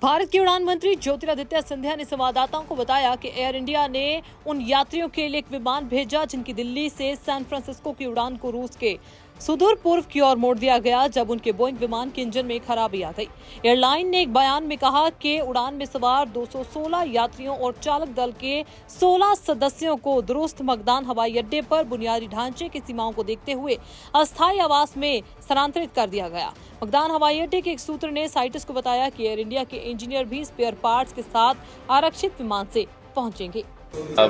भारत के उड़ान मंत्री ज्योतिरादित्य सिंधिया ने संवाददाताओं को बताया कि एयर इंडिया ने उन यात्रियों के लिए एक विमान भेजा जिनकी दिल्ली से सैन फ्रांसिस्को की उड़ान को रूस के सुदूर पूर्व की ओर मोड़ दिया गया जब उनके बोइंग विमान के इंजन में खराबी आ गई। एयरलाइन ने एक बयान में कहा कि उड़ान में सवार 216 यात्रियों और चालक दल के 16 सदस्यों को दुरुस्त मगदान हवाई अड्डे पर बुनियादी ढांचे की सीमाओं को देखते हुए अस्थायी आवास में स्थानांतरित कर दिया गया। मगदान हवाई अड्डे के एक सूत्र ने साइटस को बताया कि एयर इंडिया के इंजीनियर भी स्पेयर पार्ट्स के साथ आरक्षित विमान से पहुंचेंगे।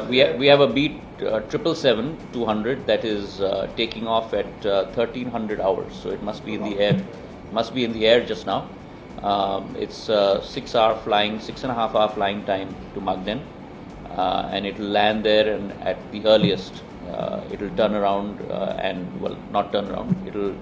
We have a Beat 777-200 that is taking off at 1300 hours, so it must be in the air. Must be in the air just now. It's 6-hour flying, 6.5-hour flying time to Magden, and it will land there. And at the earliest, it will turn around not turn around. It will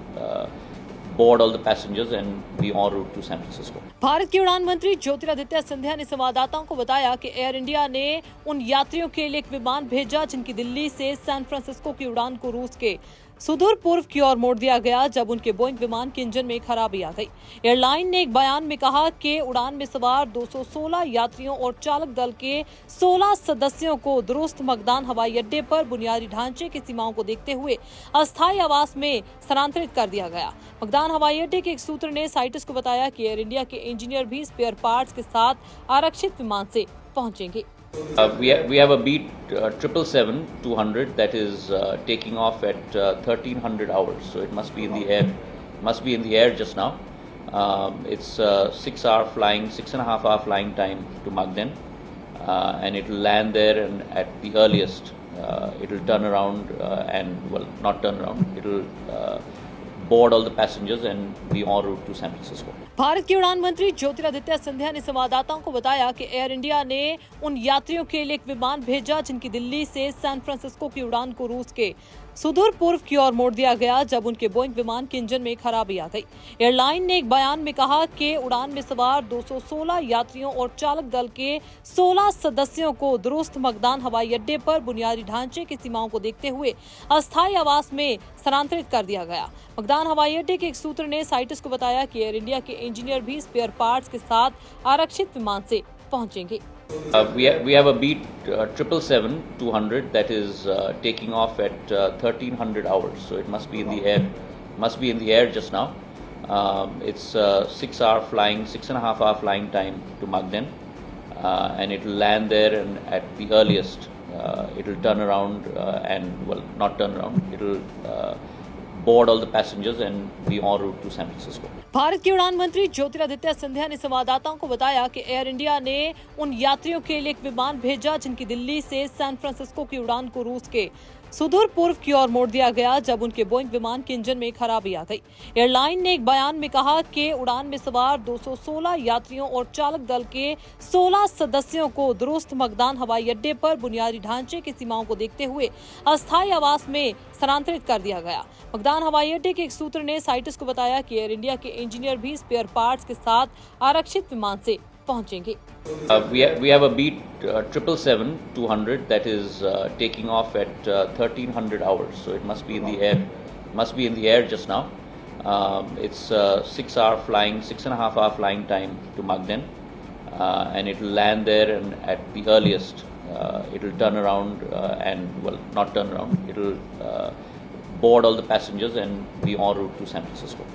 board all the passengers and be en route to San Francisco. Bharat के उड़ान मंत्री ज्योतिरादित्य सिंधिया ने संवाददाताओं को बताया कि air India ने उन यात्रियों के लिए एक विमान भेजा जिनकी दिल्ली से सैन फ्रांसिस्को की उड़ान को रूस के सुदूर पूर्व की ओर मोड़ दिया गया जब उनके बोइंग विमान के इंजन में खराबी आ गई। एयरलाइन ने एक बयान में कहा कि उड़ान में सवार 216 यात्रियों और चालक दल के 16 सदस्यों को दुरुस्त मगदान हवाई अड्डे पर बुनियादी ढांचे की सीमाओं को देखते हुए अस्थायी आवास में स्थानांतरित कर दिया गया। मगदान हवाई अड्डे के एक सूत्र ने साइटस को बताया कि एयर इंडिया के इंजीनियर भी स्पेयर पार्ट्स के साथ आरक्षित विमान से पहुंचेंगे। We have a Beat 777-200 that is taking off at 1300 hours, so it must be in the air. Must be in the air just now. It's 6-hour flying, 6.5-hour flying time to Magden, and it will land there. And at the earliest, it will turn around not turn around. It will board all the passengers and be en route to San Francisco. Bharat के उड़ान मंत्री ज्योतिरादित्य सिंधिया ने संवाददाताओं को बताया कि air India ने उन यात्रियों के लिए एक विमान भेजा जिनकी दिल्ली से सैन फ्रांसिस्को की उड़ान को रूस के सुदूर पूर्व की ओर मोड़ दिया गया जब उनके बोइंग विमान के इंजन में खराबी आ गई। एयरलाइन ने एक बयान में कहा कि उड़ान में सवार 216 यात्रियों और चालक दल के 16 सदस्यों को दुरुस्त मगदान हवाई अड्डे पर बुनियादी ढांचे की सीमाओं को देखते हुए अस्थायी आवास में स्थानांतरित कर दिया गया। मगदान हवाई अड्डे के एक सूत्र ने साइटस को बताया कि एयर इंडिया के इंजीनियर भी स्पेयर पार्ट्स के साथ आरक्षित विमान से पहुंचेंगे। We have a Beat 777-200 that is taking off at 1300 hours, so it must be in the air. Must be in the air just now. It's 6-hour flying, 6.5-hour flying time to Magden, and it will land there. And at the earliest, it will turn around not turn around. It will board all the passengers and be en route to San Francisco. Bharat के उड़ान मंत्री ज्योतिरादित्य सिंधिया ने संवाददाताओं को बताया कि air India ने उन यात्रियों के लिए एक विमान भेजा जिनकी दिल्ली से सैन फ्रांसिस्को की उड़ान को रूस के सुदूर पूर्व की ओर मोड़ दिया गया जब उनके बोइंग विमान के इंजन में खराबी आ गई। एयरलाइन ने एक बयान में कहा कि उड़ान में सवार 216 यात्रियों और चालक दल के 16 सदस्यों को दुरुस्त मगदान हवाई अड्डे पर बुनियादी ढांचे की सीमाओं को देखते हुए अस्थायी आवास में स्थानांतरित कर दिया गया। मगदान हवाई अड्डे के एक सूत्र ने साइटस को बताया कि एयर इंडिया के इंजीनियर भी स्पेयर पार्ट्स के साथ आरक्षित विमान से पहुंचेंगे। We have a Beat 777-200 that is taking off at 1300 hours, so it must be in the air. Must be in the air just now. It's 6-hour flying, 6.5-hour flying time to Magden, and it will land there. And at the earliest, it will turn around not turn around. It will board all the passengers and be en route to San Francisco.